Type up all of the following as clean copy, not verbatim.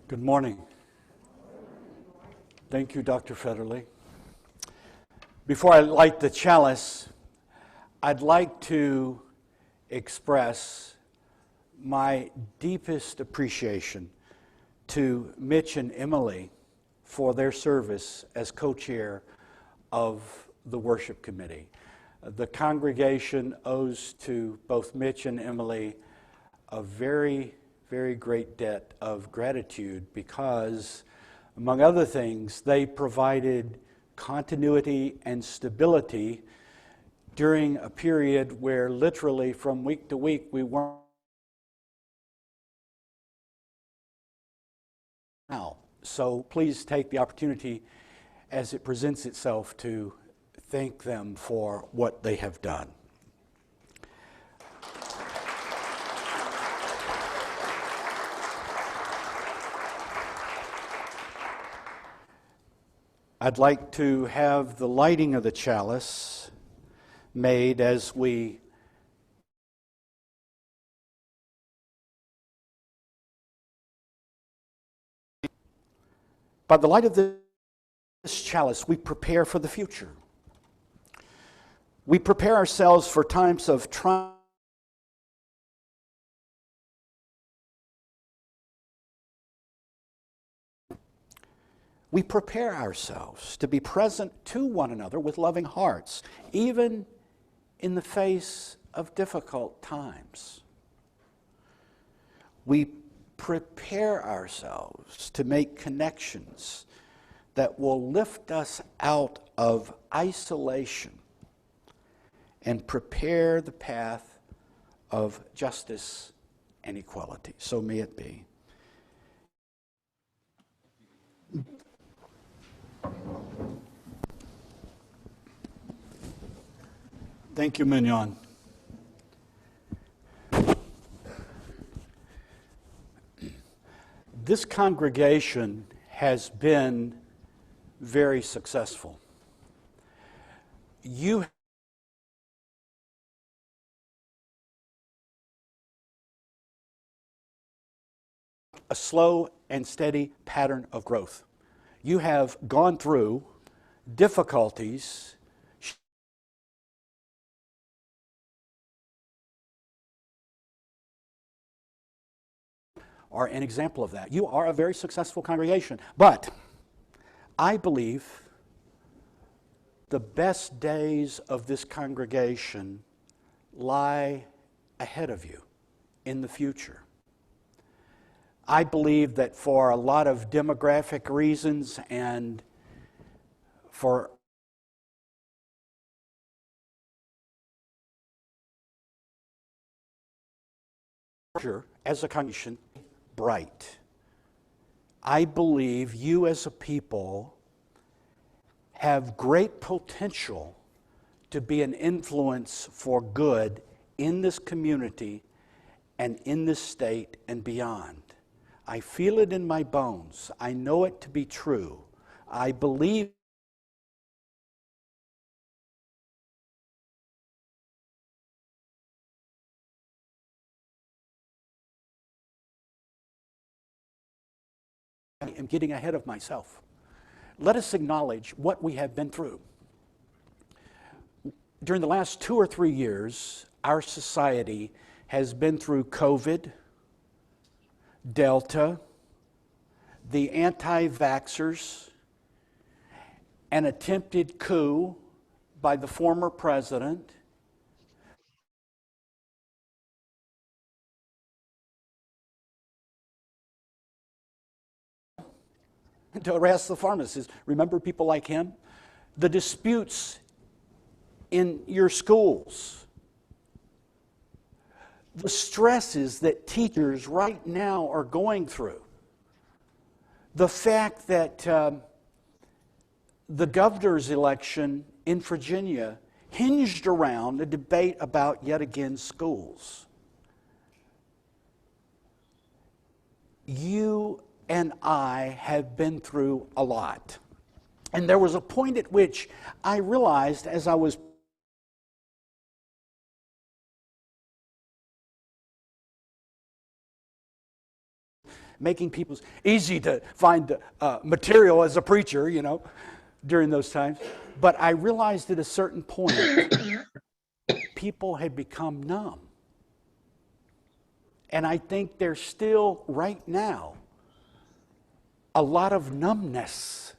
Good morning. Thank you, Dr. Federley. Before I light the chalice, I'd like to express my deepest appreciation to Mitch and Emily for their service as co-chair of the worship committee. The congregation owes to both Mitch and Emily a very great debt of gratitude because, among other things, they provided continuity and stability during a period where literally from week to week we weren't now. So please take the opportunity as it presents itself to thank them for what they have done. I'd like to have the lighting of the chalice made as we by the light of this chalice, we prepare for the future. We prepare ourselves for times of triumph. We prepare ourselves to be present to one another with loving hearts, even in the face of difficult times. We prepare ourselves to make connections that will lift us out of isolation and prepare the path of justice and equality. So may it be. Thank you, Mignon. This congregation has been very successful. You a slow and steady pattern of growth. You have gone through difficulties are an example of that. You are a very successful congregation, but I believe the best days of this congregation lie ahead of you in the future. I believe that for a lot of demographic reasons and for as a congregation, bright. I believe you as a people have great potential to be an influence for good in this community and in this state and beyond. I feel it in my bones. I know it to be true. I believe I am getting ahead of myself. Let us acknowledge what we have been through. During the last 2 or 3 years, our society has been through COVID, Delta, the anti-vaxxers, an attempted coup by the former president, to arrest the pharmacists. Remember people like him? The disputes in your schools. The stresses that teachers right now are going through. The fact that the governor's election in Virginia hinged around a debate about, yet again, schools. You and I have been through a lot. And there was a point at which I realized as I was making people easy to find material as a preacher, during those times. But I realized at a certain point, people had become numb. And I think there's still, right now, a lot of numbness,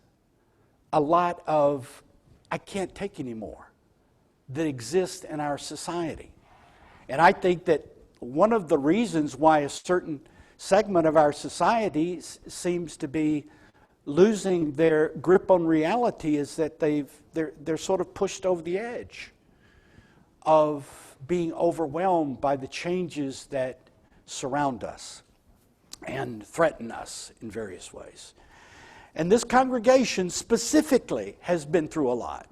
a lot of, I can't take anymore, that exists in our society. And I think that one of the reasons why a certain segment of our society seems to be losing their grip on reality is that they're sort of pushed over the edge of being overwhelmed by the changes that surround us and threaten us in various ways. And this congregation specifically has been through a lot.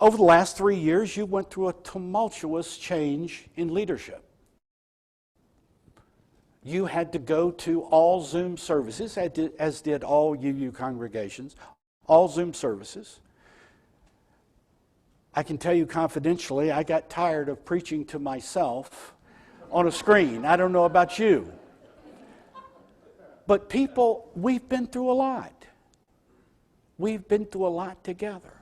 Over the last 3 years, you went through a tumultuous change in leadership. You had to go to all Zoom services, as did all UU congregations, all Zoom services. I can tell you confidentially, I got tired of preaching to myself on a screen. I don't know about you. But people, we've been through a lot. We've been through a lot together.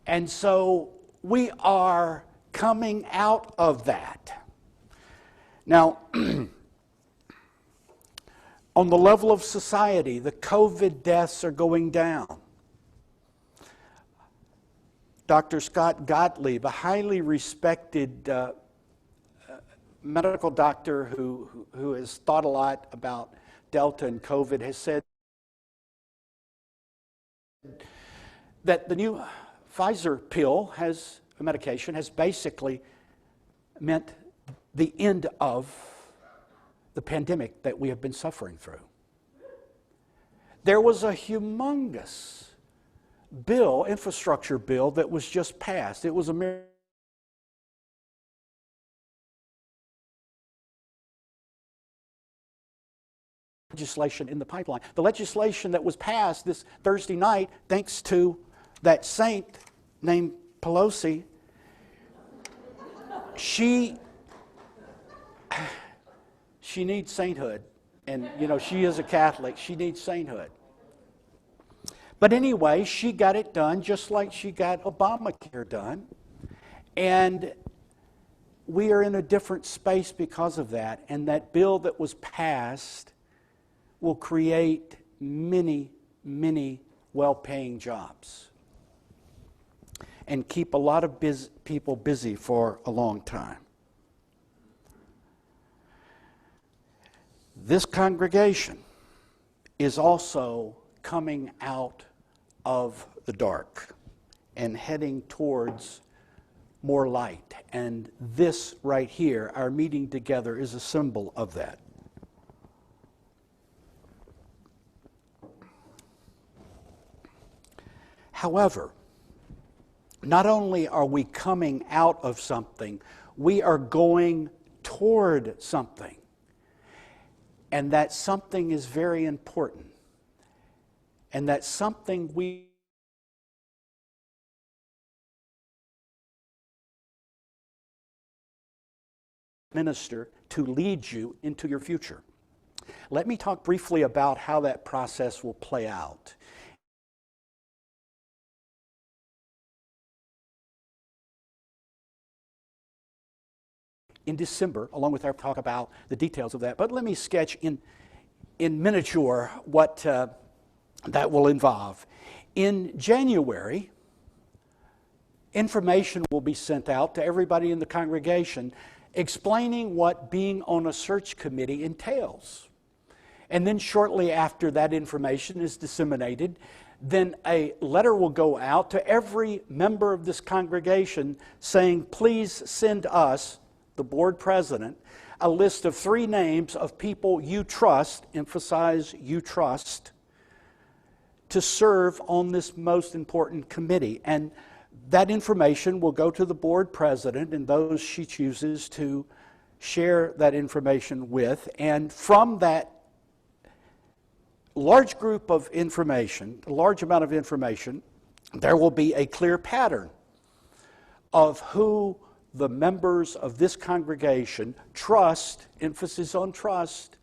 And so we are coming out of that. Now, on the level of society, the COVID deaths are going down. Dr. Scott Gottlieb, a highly respected medical doctor who has thought a lot about Delta and COVID, has said that the new Pfizer pill a medication has basically meant the end of the pandemic that we have been suffering through. There was a humongous bill, infrastructure bill, that was just passed. It was a legislation in the pipeline. The legislation that was passed this Thursday night, thanks to that saint named Pelosi, she needs sainthood. And, she is a Catholic. She needs sainthood. But anyway, she got it done just like she got Obamacare done. And we are in a different space because of that. And that bill that was passed will create many, many well-paying jobs and keep a lot of people busy for a long time. This congregation is also coming out of the dark and heading towards more light. And this right here, our meeting together, is a symbol of that. However, not only are we coming out of something, we are going toward something. And that something is very important. And that something we minister to lead you into your future. Let me talk briefly about how that process will play out. In December, along with our talk about the details of that, but let me sketch in miniature what that will involve. In January, information will be sent out to everybody in the congregation explaining what being on a search committee entails. And then shortly after that information is disseminated, then a letter will go out to every member of this congregation saying, please send us, the board president, a list of 3 names of people you trust, emphasize you trust, to serve on this most important committee. And that information will go to the board president and those she chooses to share that information with. And from that large group of information, a large amount of information, there will be a clear pattern of who the members of this congregation trust, emphasis on trust,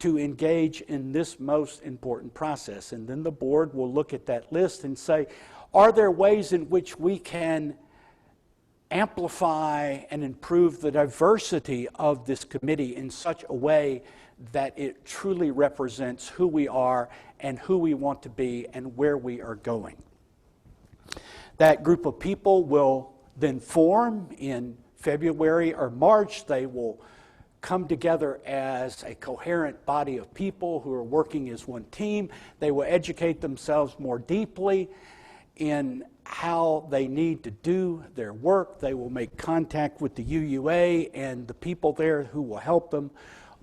to engage in this most important process. And then the board will look at that list and say, are there ways in which we can amplify and improve the diversity of this committee in such a way that it truly represents who we are and who we want to be and where we are going. That group of people will then form in February or March. They will come together as a coherent body of people who are working as one team. They will educate themselves more deeply in how they need to do their work. They will make contact with the UUA and the people there who will help them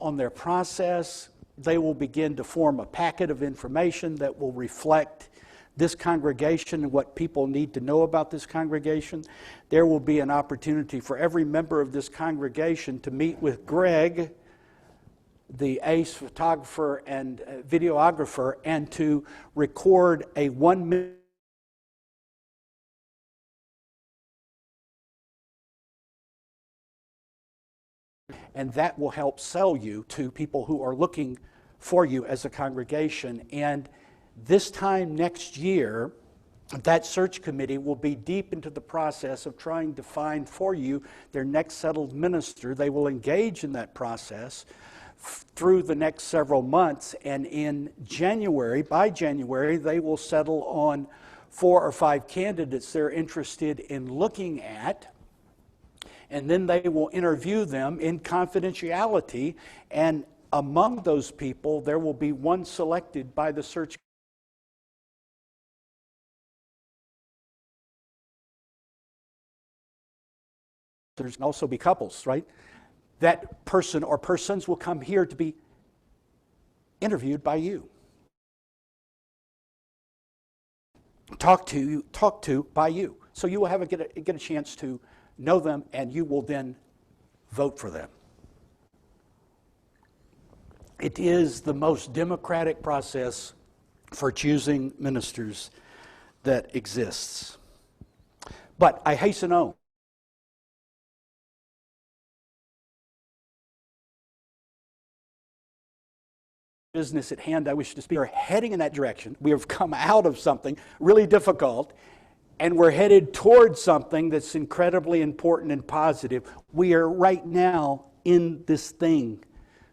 on their process. They will begin to form a packet of information that will reflect this congregation and what people need to know about this congregation. There will be an opportunity for every member of this congregation to meet with Greg, the ace photographer and videographer, and to record a 1 minute and that will help sell you to people who are looking for you as a congregation. And this time next year, that search committee will be deep into the process of trying to find for you their next settled minister. They will engage in that process through the next several months, and in January, by January, they will settle on 4 or 5 candidates they're interested in looking at. And then they will interview them in confidentiality, and among those people, there will be one selected by the search. There's can also be couples, right? That person or persons will come here to be interviewed by you. Talked to by you. So you will get a chance to know them, and you will then vote for them. It is the most democratic process for choosing ministers that exists. But I hasten on. Business at hand I wish to speak. We are heading in that direction. We have come out of something really difficult, and we're headed towards something that's incredibly important and positive. We are right now in this thing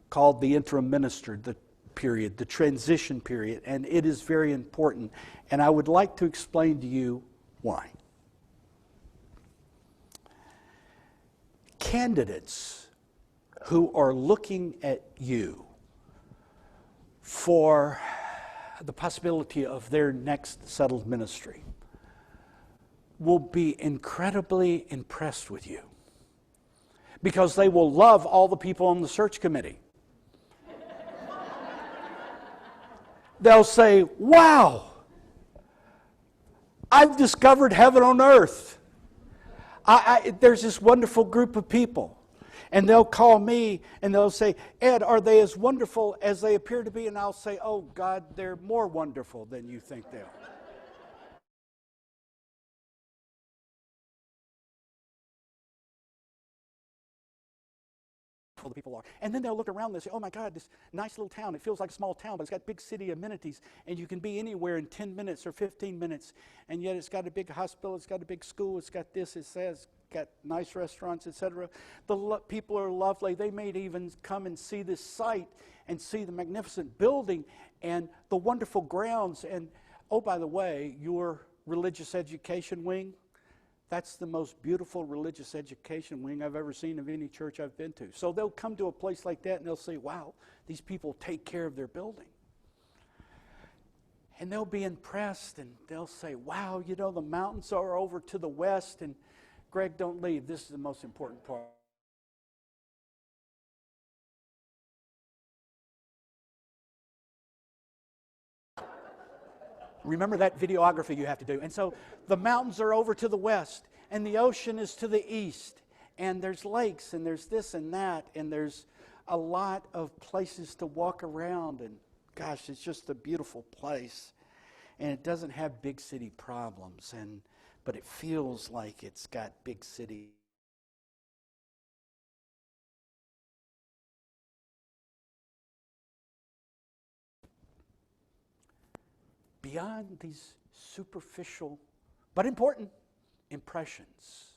called the interim minister, the period, the transition period, and it is very important. And I would like to explain to you why. Candidates who are looking at you for the possibility of their next settled ministry will be incredibly impressed with you, because they will love all the people on the search committee. They'll say, wow, I've discovered heaven on earth. There's this wonderful group of people. And they'll call me and they'll say, Ed, are they as wonderful as they appear to be? And I'll say, oh God, they're more wonderful than you think they are. The people are. And then they'll look around and they'll say, oh my God, this nice little town. It feels like a small town, but it's got big city amenities, and you can be anywhere in 10 minutes or 15 minutes, and yet it's got a big hospital, it's got a big school, it's got this, it says, got nice restaurants, etc. The people are lovely. They may even come and see this site and see the magnificent building and the wonderful grounds. And oh, by the way, your religious education wing, that's the most beautiful religious education wing I've ever seen of any church I've been to. So they'll come to a place like that and they'll say, wow, these people take care of their building. And they'll be impressed and they'll say, wow, you know, the mountains are over to the west. And Greg, don't leave. This is the most important part. Remember that videography you have to do. And so the mountains are over to the west, and the ocean is to the east, and there's lakes, and there's this and that, and there's a lot of places to walk around, and gosh, it's just a beautiful place. And it doesn't have big city problems, but it feels like it's got big city beyond these superficial but important impressions,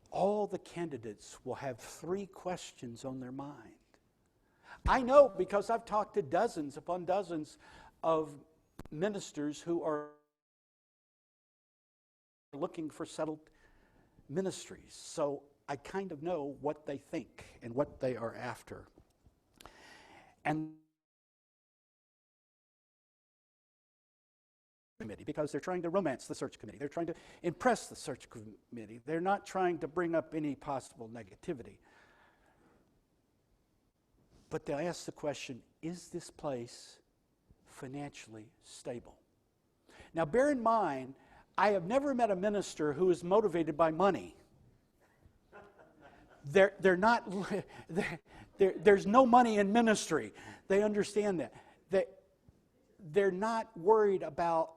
all the candidates will have 3 questions on their mind. I know because I've talked to dozens upon dozens of ministers who are looking for settled ministries. So I kind of know what they think and what they are after. And committee, because they're trying to romance the search committee. They're trying to impress the search committee. They're not trying to bring up any possible negativity. But they'll ask the question, is this place financially stable? Now bear in mind, I have never met a minister who is motivated by money. They're not, there's no money in ministry. They understand that. They're not worried about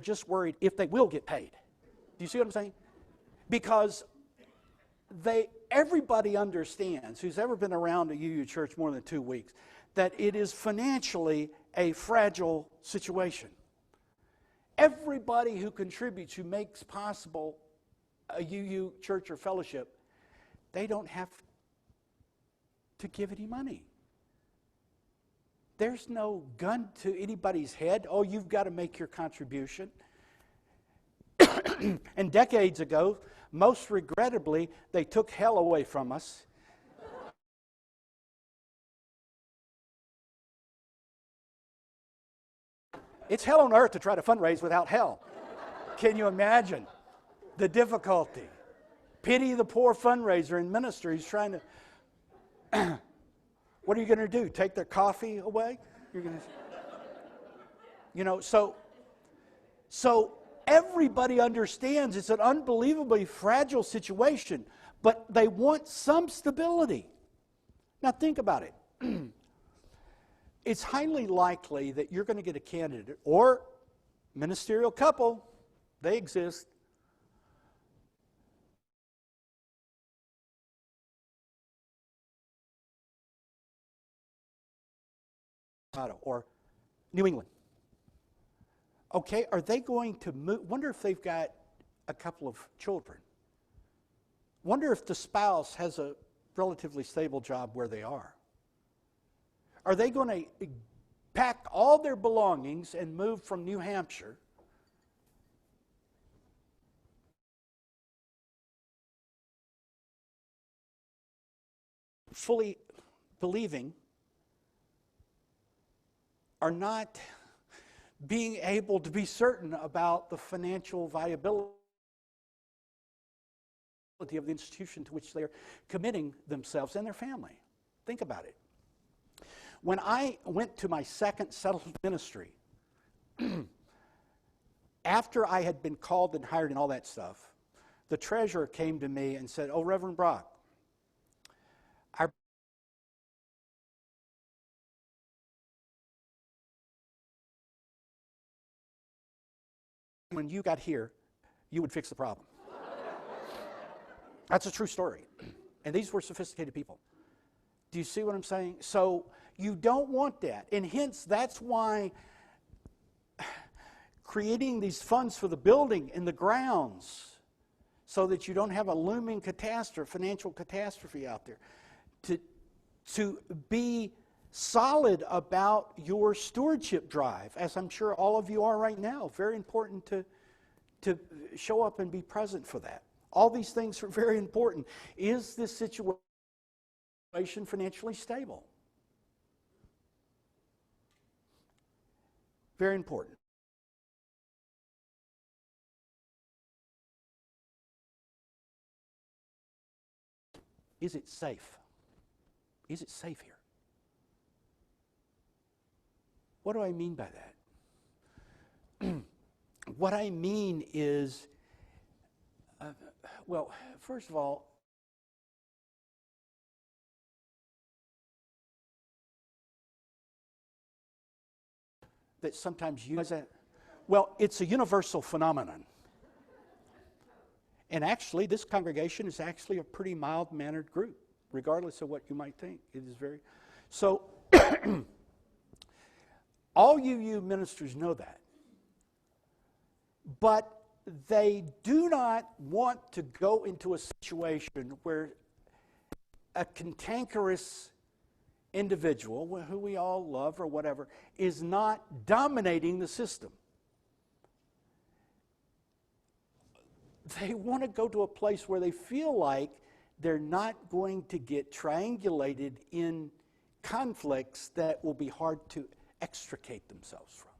just worried if they will get paid. Do you see what I'm saying? Because everybody understands, who's ever been around a UU church more than 2 weeks, that it is financially a fragile situation. Everybody who contributes, who makes possible a UU church or fellowship, they don't have to give any money. There's no gun to anybody's head. Oh, you've got to make your contribution. And decades ago, most regrettably, they took hell away from us. It's hell on earth to try to fundraise without hell. Can you imagine the difficulty? Pity the poor fundraiser in ministry who's trying to... What are you going to do? Take their coffee away? You're going to... So everybody understands it's an unbelievably fragile situation, but they want some stability. Now think about it. It's highly likely that you're going to get a candidate or ministerial couple, they exist, or New England. Okay, are they going to move? Wonder if they've got a couple of children. Wonder if the spouse has a relatively stable job where they are. Are they going to pack all their belongings and move from New Hampshire fully believing, are not being able to be certain about the financial viability of the institution to which they're committing themselves and their family? Think about it. When I went to my second settled ministry, after I had been called and hired and all that stuff, the treasurer came to me and said, "Oh, Reverend Brock, when you got here, you would fix the problem." That's a true story. And these were sophisticated people. Do you see what I'm saying? So you don't want that. And hence, that's why creating these funds for the building and the grounds so that you don't have a looming catastrophe, financial catastrophe out there. To be solid about your stewardship drive, as I'm sure all of you are right now. Very important to show up and be present for that. All these things are very important. Is this situation financially stable? Very important. Is it safe? Is it safe here? What do I mean by that? What I mean is, well, first of all, that sometimes use that. Well, it's a universal phenomenon. And actually, this congregation is actually a pretty mild-mannered group, regardless of what you might think. It is very... So, all you ministers know that. But they do not want to go into a situation where a cantankerous individual, who we all love or whatever, is not dominating the system. They want to go to a place where they feel like they're not going to get triangulated in conflicts that will be hard to extricate themselves from.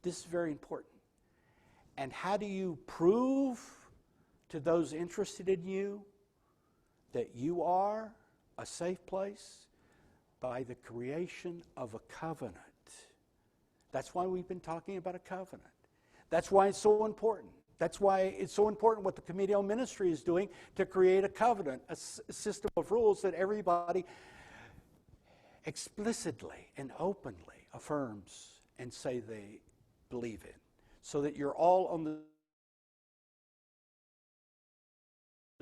This is very important. And how do you prove to those interested in you that you are a safe place? By the creation of a covenant. That's why we've been talking about a covenant. That's why it's so important. That's why it's so important what the Committee on Ministry is doing to create a covenant, a system of rules that everybody explicitly and openly affirms and say they believe in, so that you're all on the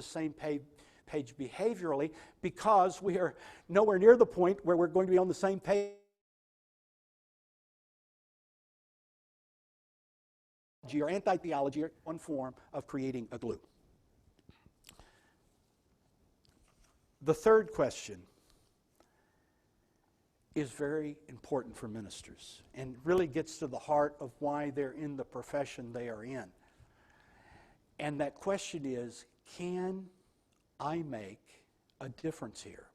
same page behaviorally, because we are nowhere near the point where we're going to be on the same page. Or anti-theology are one form of creating a glue. The third question is very important for ministers and really gets to the heart of why they're in the profession they are in. And that question is, can I make a difference here?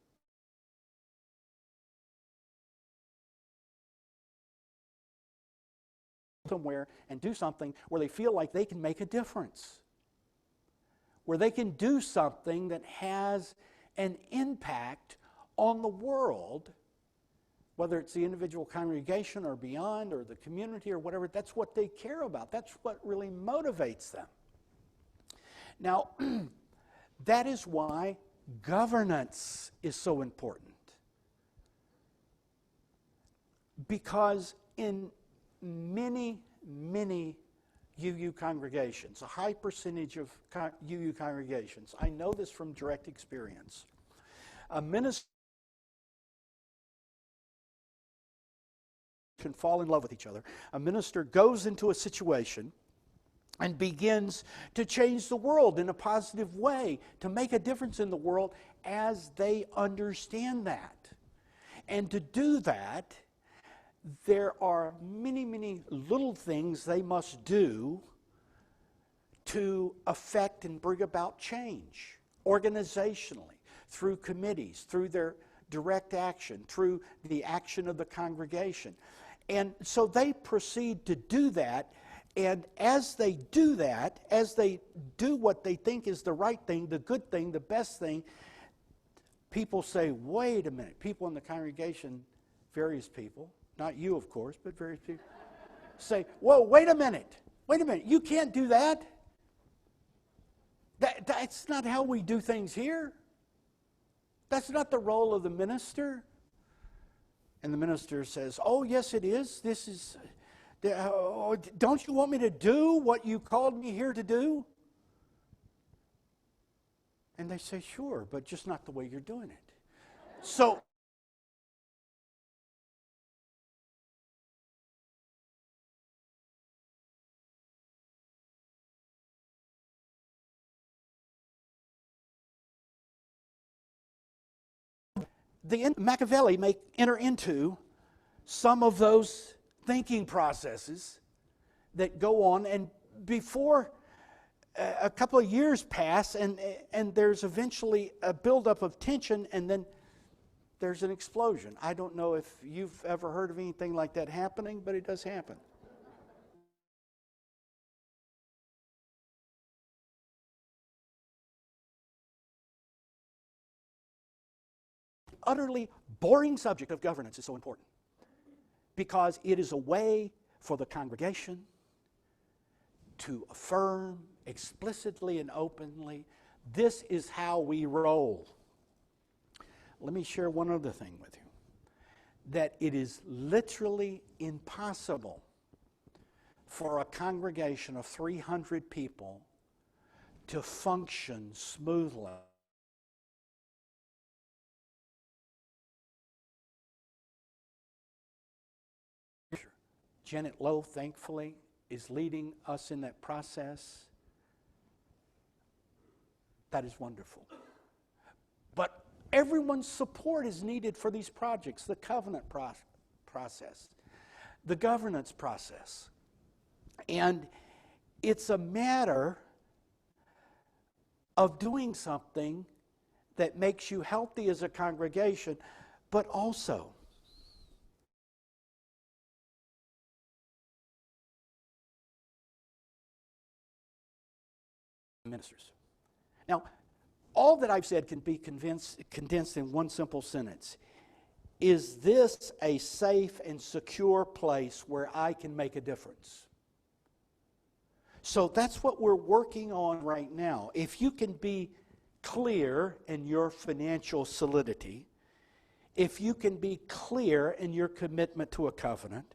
Somewhere and do something where they feel like they can make a difference, where they can do something that has an impact on the world, whether it's the individual congregation or beyond or the community or whatever. That's what they care about. That's what really motivates them. Now, that is why governance is so important. Because in many UU congregations, a high percentage of UU congregations, I know this from direct experience, a minister can fall in love with each other. A minister goes into a situation and begins to change the world in a positive way, to make a difference in the world as they understand that. And to do that, there are many little things they must do to affect and bring about change organizationally, through committees, through their direct action, through the action of the congregation. And so they proceed to do that, and as they do that, as they do what they think is the right thing, the good thing, the best thing, people say, wait a minute. People in the congregation, various people, not you, of course, but various people, say, whoa, wait a minute, you can't do that. That's not how we do things here. That's not the role of the minister. And the minister says, oh, yes, it is. This is, don't you want me to do what you called me here to do? And they say, sure, but just not the way you're doing it. So, Machiavelli may enter into some of those thinking processes that go on, and before a couple of years pass, and there's eventually a buildup of tension, and then there's an explosion. I don't know if you've ever heard of anything like that happening, but it does happen. Utterly boring subject of governance is so important because it is a way for the congregation to affirm explicitly and openly, this is how we roll. Let me share one other thing with you, that it is literally impossible for a congregation of 300 people to function smoothly. Janet Lowe, thankfully, is leading us in that process. That is wonderful. But everyone's support is needed for these projects, the covenant process, the governance process. And it's a matter of doing something that makes you healthy as a congregation, but also ministers. Now, all that I've said can be condensed in one simple sentence. Is this a safe and secure place where I can make a difference? So that's what we're working on right now. If you can be clear in your financial solidity, if you can be clear in your commitment to a covenant,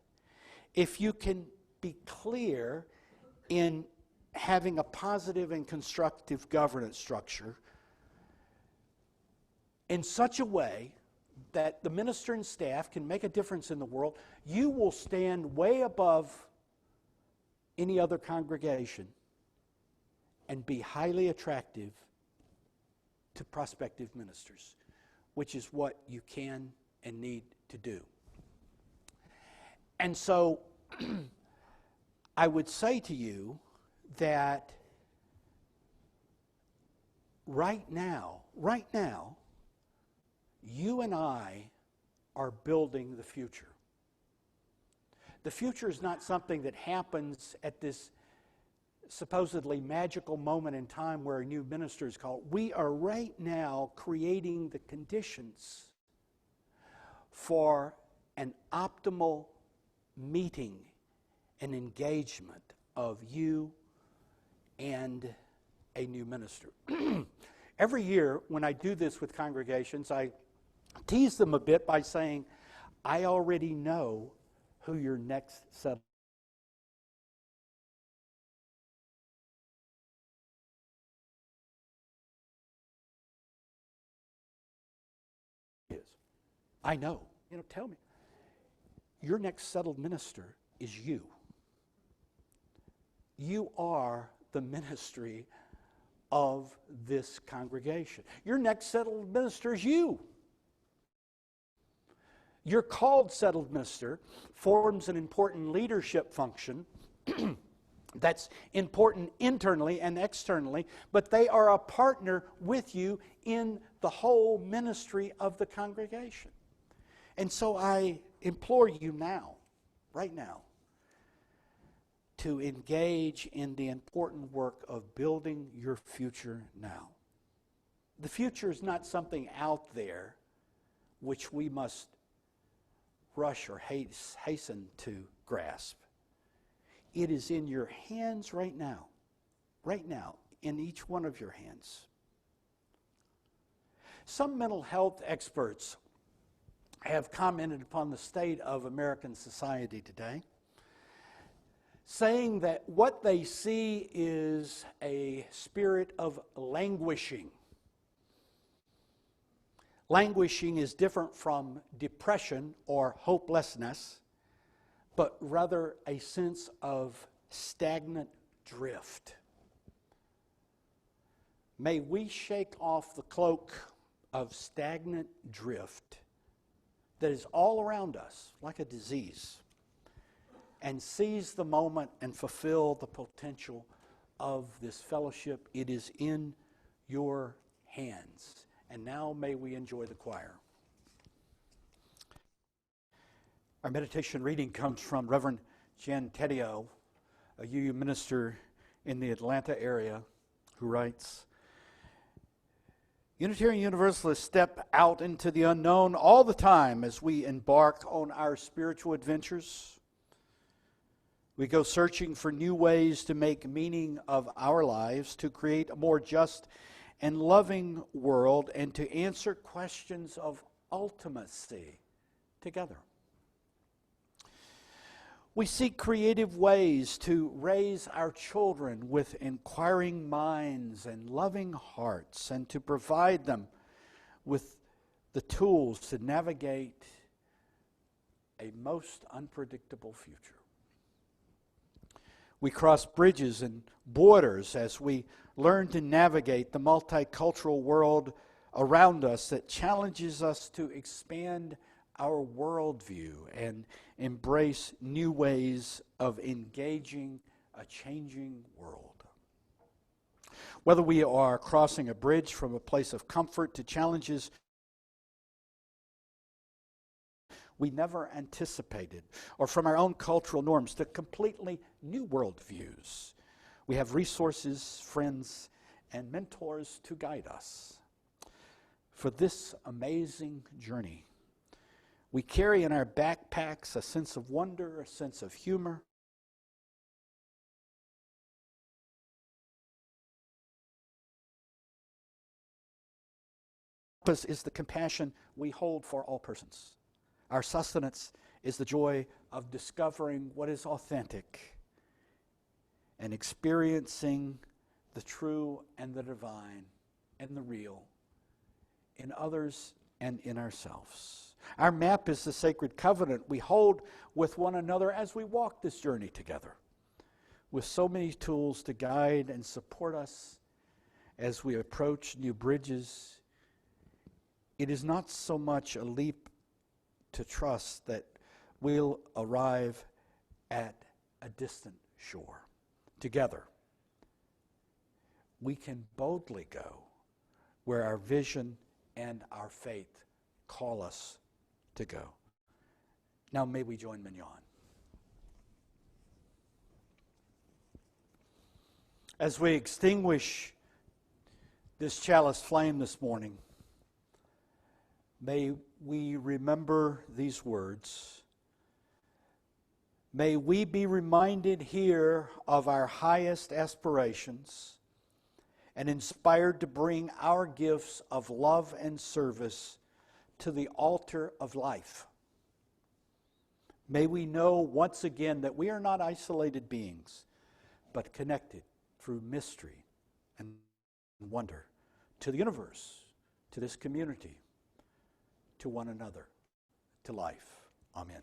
if you can be clear in having a positive and constructive governance structure in such a way that the minister and staff can make a difference in the world, you will stand way above any other congregation and be highly attractive to prospective ministers, which is what you can and need to do. And so I would say to you that right now, you and I are building the future. The future is not something that happens at this supposedly magical moment in time where a new minister is called. We are right now creating the conditions for an optimal meeting and engagement of you and a new minister. Every year when I do this with congregations, I tease them a bit by saying, I already know who your next settled is. I know. Tell me. Your next settled minister is you. You are the ministry of this congregation. Your next settled minister is you. Your called settled minister forms an important leadership function that's important internally and externally, but they are a partner with you in the whole ministry of the congregation. And so I implore you now, right now, to engage in the important work of building your future now. The future is not something out there which we must rush or hasten to grasp. It is in your hands right now, in each one of your hands. Some mental health experts have commented upon the state of American society today, saying that what they see is a spirit of languishing. Languishing is different from depression or hopelessness, but rather a sense of stagnant drift. May we shake off the cloak of stagnant drift that is all around us like a disease and seize the moment and fulfill the potential of this fellowship. It is in your hands. And now may we enjoy the choir. Our meditation reading comes from Reverend Jan Tedio, a UU minister in the Atlanta area, who writes, Unitarian Universalists step out into the unknown all the time as we embark on our spiritual adventures. We go searching for new ways to make meaning of our lives, to create a more just and loving world, and to answer questions of ultimacy together. We seek creative ways to raise our children with inquiring minds and loving hearts, and to provide them with the tools to navigate a most unpredictable future. We cross bridges and borders as we learn to navigate the multicultural world around us that challenges us to expand our worldview and embrace new ways of engaging a changing world. Whether we are crossing a bridge from a place of comfort to challenges we never anticipated, or from our own cultural norms to completely new worldviews, we have resources, friends, and mentors to guide us. For this amazing journey, we carry in our backpacks a sense of wonder, a sense of humor, is the compassion we hold for all persons. Our sustenance is the joy of discovering what is authentic and experiencing the true and the divine and the real in others and in ourselves. Our map is the sacred covenant we hold with one another as we walk this journey together, with so many tools to guide and support us as we approach new bridges. It is not so much a leap to trust that we'll arrive at a distant shore. Together, we can boldly go where our vision and our faith call us to go. Now may we join Mignon. As we extinguish this chalice flame this morning, may we remember these words. May we be reminded here of our highest aspirations and inspired to bring our gifts of love and service to the altar of life. May we know once again that we are not isolated beings, but connected through mystery and wonder to the universe, to this community, to one another, to life. Amen.